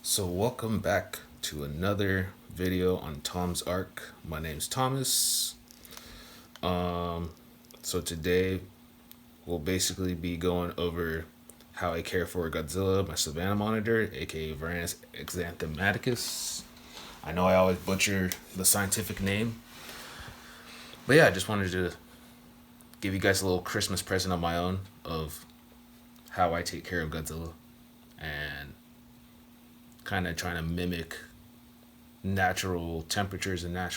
So welcome back to another video on Tom's Arc. My name's Thomas. So today we'll basically be going over how I care for Godzilla, my Savannah monitor, aka Varanus exanthematicus. I know I always butcher the scientific name, but yeah, I just wanted to give you guys a little Christmas present of my own of how I take care of Godzilla and kind of trying to mimic natural temperatures and a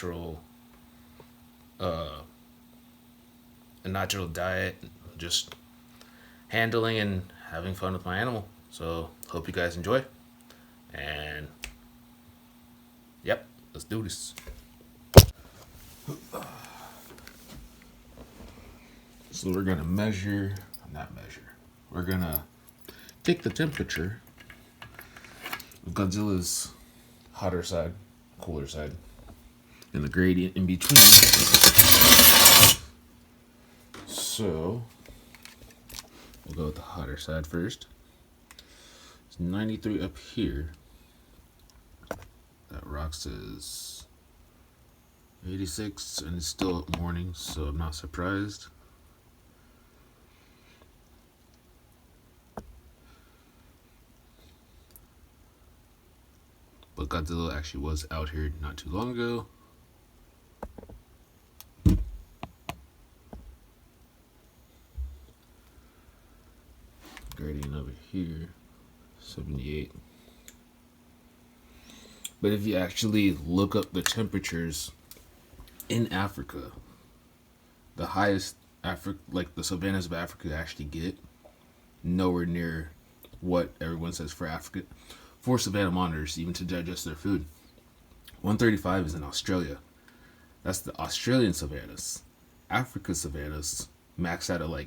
natural diet, just handling and having fun with my animal. So hope you guys enjoy, and yep, let's do this. So we're gonna we're gonna take the temperature of Godzilla's hotter side, cooler side, and the gradient in between. So we'll go with the hotter side first. It's 93 up here. That rock says 86, and it's still up morning, so I'm not surprised. But Godzilla actually was out here not too long ago. Gradient over here, 78. But if you actually look up the temperatures in Africa, the highest like the savannas of Africa actually get nowhere near what everyone says for Africa, for savanna monitors, even to digest their food. 135 is in Australia. That's the Australian savannas. Africa's savannas max out at like,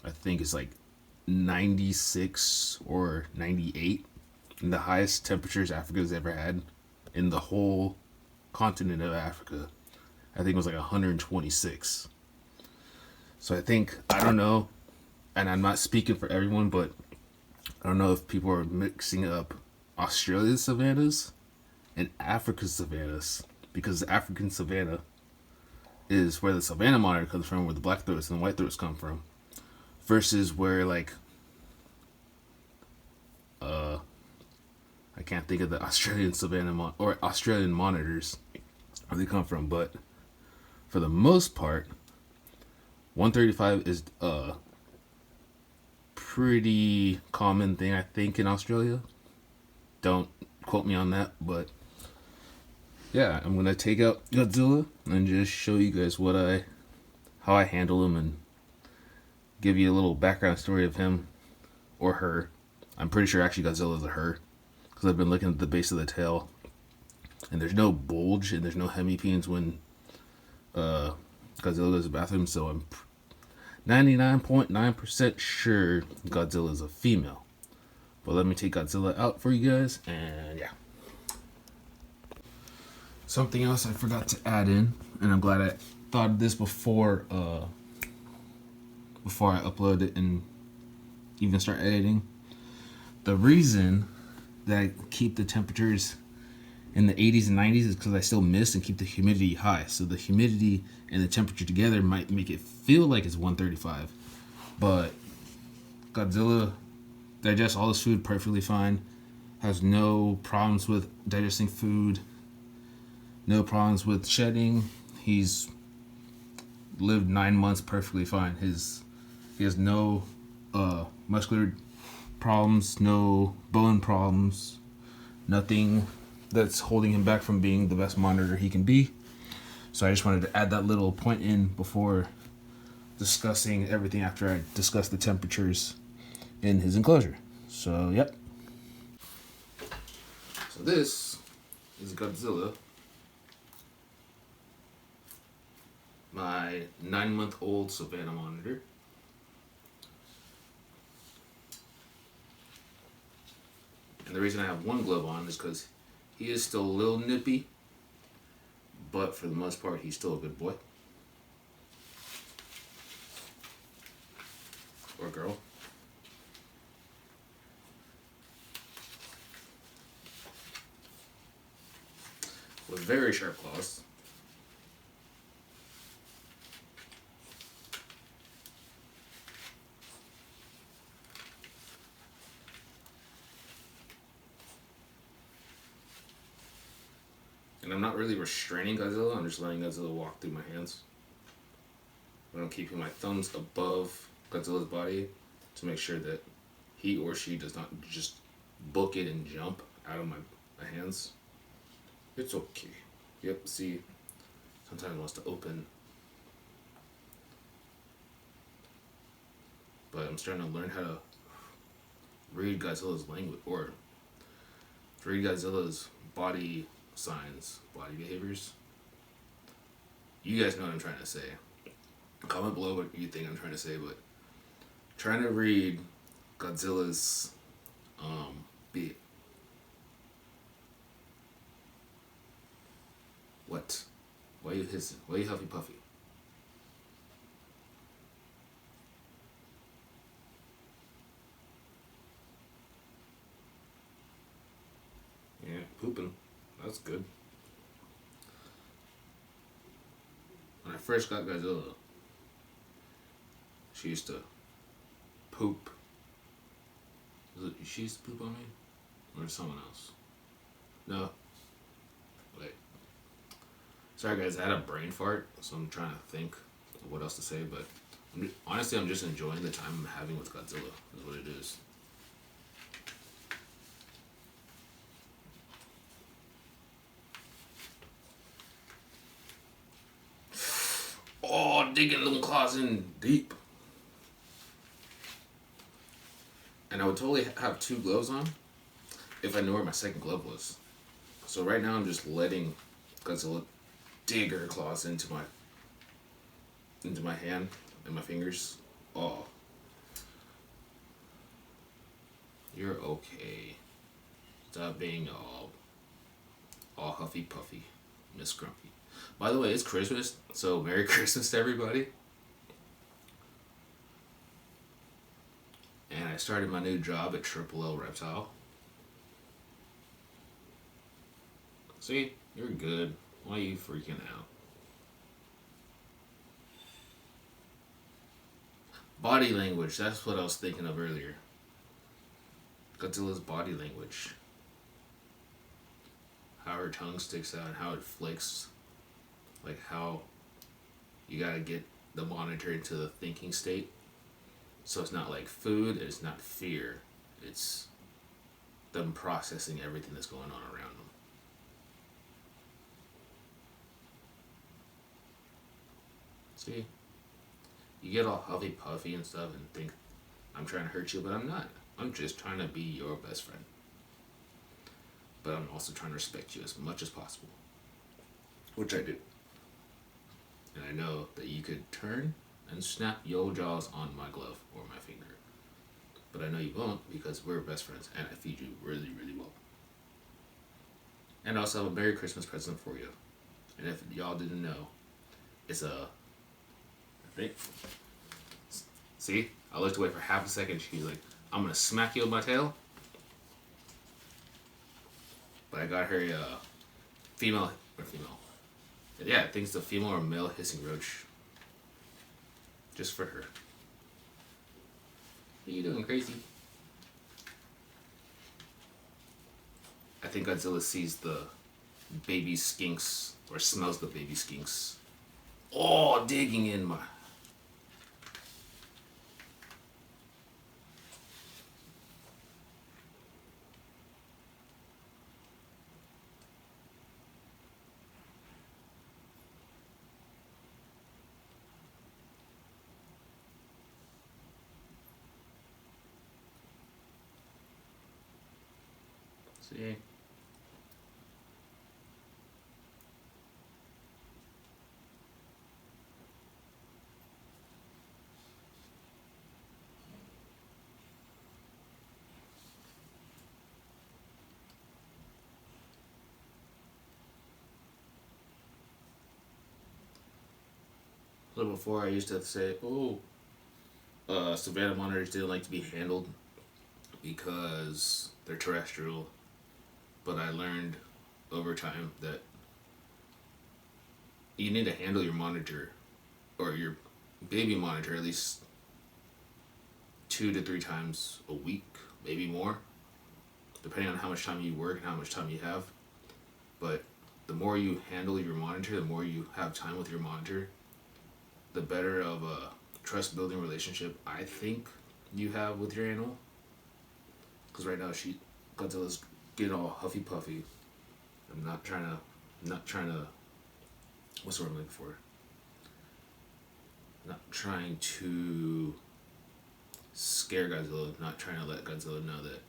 I think it's like 96 or 98. And the highest temperatures Africa's ever had in the whole continent of Africa, I think it was like 126. So I don't know, and I'm not speaking for everyone, but I don't know if people are mixing up Australia's savannas and Africa's savannas, because the African savanna is where the savanna monitor comes from, where the black throats and the white throats come from, versus where like I can't think of the Australian savanna or Australian monitors where they come from, but for the most part, 135 is a pretty common thing, I think, in Australia. Don't quote me on that, but yeah, I'm gonna take out Godzilla and just show you guys how I handle him and give you a little background story of him or her. I'm pretty sure actually Godzilla is a her, because I've been looking at the base of the tail, and there's no bulge and there's no hemipenes when Godzilla goes to the bathroom, so I'm 99.9% sure Godzilla is a female. But let me take Godzilla out for you guys, and yeah. Something else I forgot to add in, and I'm glad I thought of this before I upload it and even start editing. The reason that I keep the temperatures in the 80s and 90s is because I still mist and keep the humidity high. So the humidity and the temperature together might make it feel like it's 135. But Godzilla digests all his food perfectly fine, has no problems with digesting food, no problems with shedding. He's lived 9 months perfectly fine. He has no muscular problems, no bone problems, nothing that's holding him back from being the best monitor he can be. So I just wanted to add that little point in before discussing everything after I discuss the temperatures in his enclosure. So, yep. So this is Godzilla, my 9-month-old Savannah monitor. And the reason I have one glove on is because he is still a little nippy, but for the most part, he's still a good boy. Or girl. with very sharp claws. And I'm not really restraining Godzilla, I'm just letting Godzilla walk through my hands. But I'm keeping my thumbs above Godzilla's body to make sure that he or she does not just book it and jump out of my hands. It's okay. Yep, see, sometimes it wants to open. But I'm starting to learn how to read Godzilla's language, or read Godzilla's body signs, body behaviors. You guys know what I'm trying to say. Comment below what you think I'm trying to say, but trying to read Godzilla's be what? Why are you hissing? Why are you huffy puffy? Yeah, pooping. That's good. When I first got Godzilla, she used to poop. She used to poop on me? Or someone else? No. Wait. Sorry guys, I had a brain fart, so I'm trying to think of what else to say, but honestly, I'm just enjoying the time I'm having with Godzilla, is what it is. Oh, digging them claws in deep. And I would totally have two gloves on if I knew where my second glove was. So right now I'm just letting Godzilla dig her claws into my hand and my fingers. Oh. You're okay. Stop being all huffy puffy, Miss Grumpy. By the way, it's Christmas, so Merry Christmas to everybody. And I started my new job at Triple L Reptile. See, you're good. Why are you freaking out? Body language, that's what I was thinking of earlier. Godzilla's body language. How her tongue sticks out and how it flicks. Like how you gotta get the monitor into the thinking state. So it's not like food, it's not fear. It's them processing everything that's going on around them. See? You get all huffy puffy and stuff and think I'm trying to hurt you, but I'm not. I'm just trying to be your best friend. But I'm also trying to respect you as much as possible. Which I do. And I know that you could turn and snap your jaws on my glove or my finger. But I know you won't because we're best friends and I feed you really, really well. And I also have a Merry Christmas present for you. And if y'all didn't know, it's a... I think... See? I looked away for half a second. She's like, I'm going to smack you with my tail. But I got her a female... Yeah, I think it's a female or male hissing roach. Just for her. What are you doing, crazy? I think Godzilla sees the baby skinks, or smells the baby skinks. Oh, digging in my... See? A little before I used to say, oh, savannah monitors didn't like to be handled because they're terrestrial. But I learned over time that you need to handle your monitor or your baby monitor at least 2 to 3 times a week, maybe more, depending on how much time you work and how much time you have. But the more you handle your monitor, the more you have time with your monitor, the better of a trust building relationship I think you have with your animal. Because right now Godzilla's getting all huffy puffy. I'm not trying to, what's the word I'm looking for? Not trying to scare Godzilla, not trying to let Godzilla know that,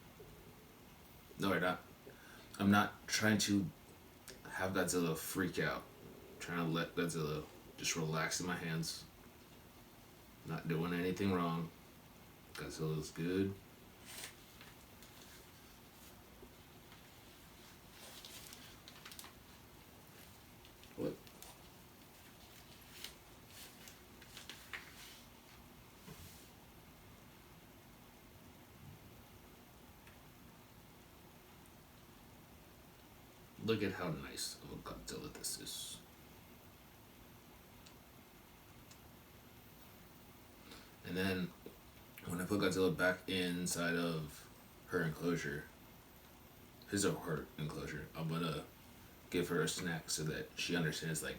no, I'm not trying to have Godzilla freak out. I'm trying to let Godzilla just relax in my hands. Not doing anything wrong. Godzilla's good. What? Look at how nice of a Godzilla this is. And then when I put Godzilla back inside of her enclosure, his or her enclosure, I'm gonna give her a snack so that she understands, like,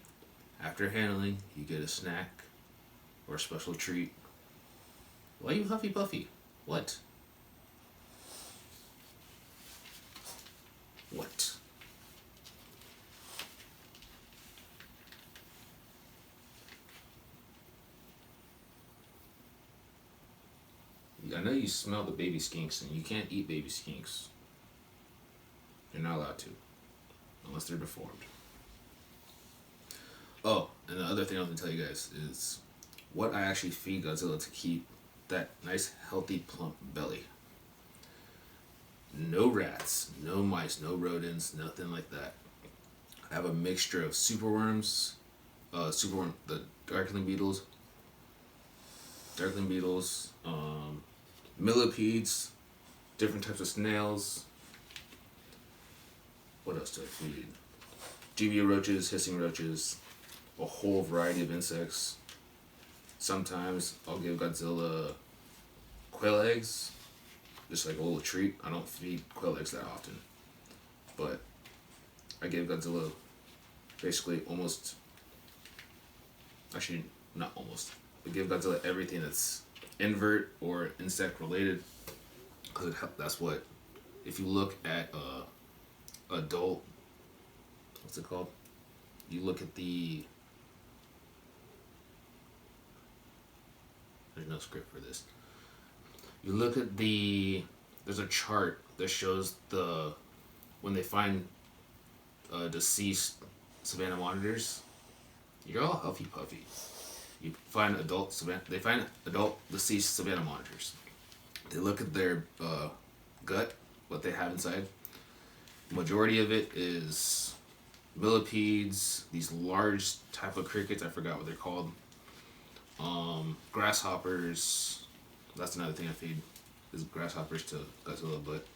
after handling, you get a snack or a special treat. Why are you huffy puffy? What? What? I know you smell the baby skinks, and you can't eat baby skinks. You're not allowed to, unless they're deformed. Oh, and the other thing I was gonna tell you guys is what I actually feed Godzilla to keep that nice, healthy, plump belly. No rats, no mice, no rodents, nothing like that. I have a mixture of superworms, the darkling beetles, millipedes, different types of snails. What else do I feed? Dubia roaches, hissing roaches, a whole variety of insects. Sometimes I'll give Godzilla quail eggs, just like a little treat. I don't feed quail eggs that often, but I give Godzilla basically not almost, but give Godzilla everything that's invert or insect related, because that's what, if you look at adult, what's it called? You look at there's no script for this. You look at there's a chart that shows when they find deceased savanna monitors, you're all huffy puffy. You find they find adult deceased savanna monitors. They look at their gut, what they have inside. Majority of it is millipedes, these large type of crickets, I forgot what they're called. Grasshoppers, that's another thing I feed, is grasshoppers to Godzilla, but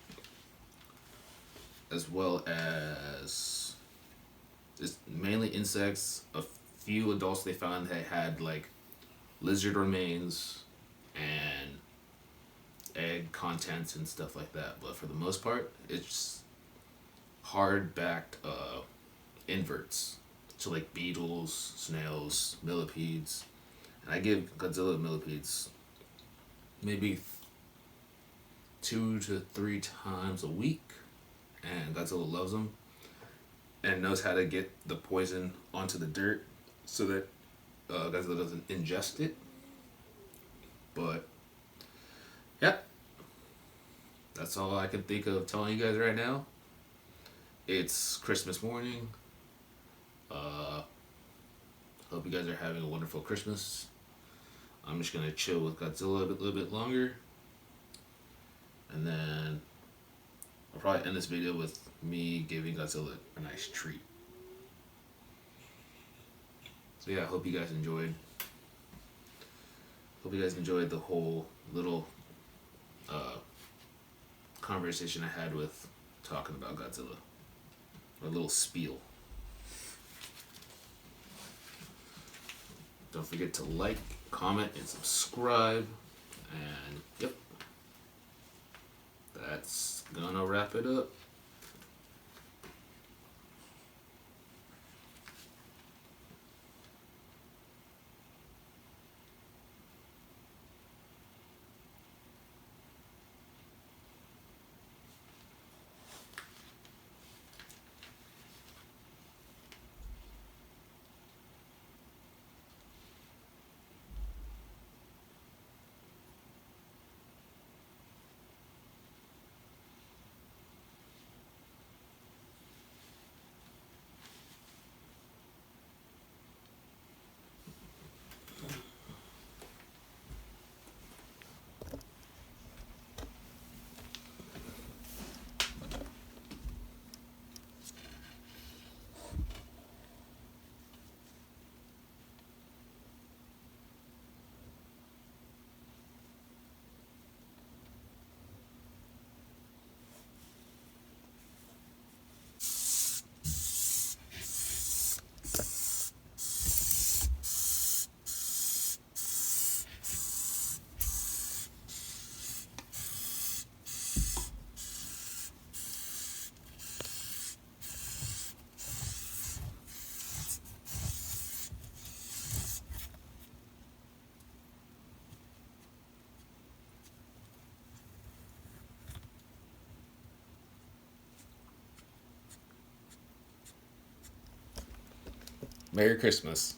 as well as it's mainly insects. A few adults they found that had like lizard remains and egg contents and stuff like that, but for the most part it's hard-backed inverts, so like beetles, snails, millipedes. And I give Godzilla millipedes maybe 2 to 3 times a week, and Godzilla loves them and knows how to get the poison onto the dirt so that Godzilla doesn't ingest it. But yeah, that's all I can think of telling you guys right now. It's Christmas morning. Hope you guys are having a wonderful Christmas. I'm just gonna chill with Godzilla a little bit longer, and then I'll probably end this video with me giving Godzilla a nice treat. So yeah, I hope you guys enjoyed. Hope you guys enjoyed the whole little conversation I had with talking about Godzilla. A little spiel. Don't forget to like, comment, and subscribe. And yep, that's gonna wrap it up. Merry Christmas.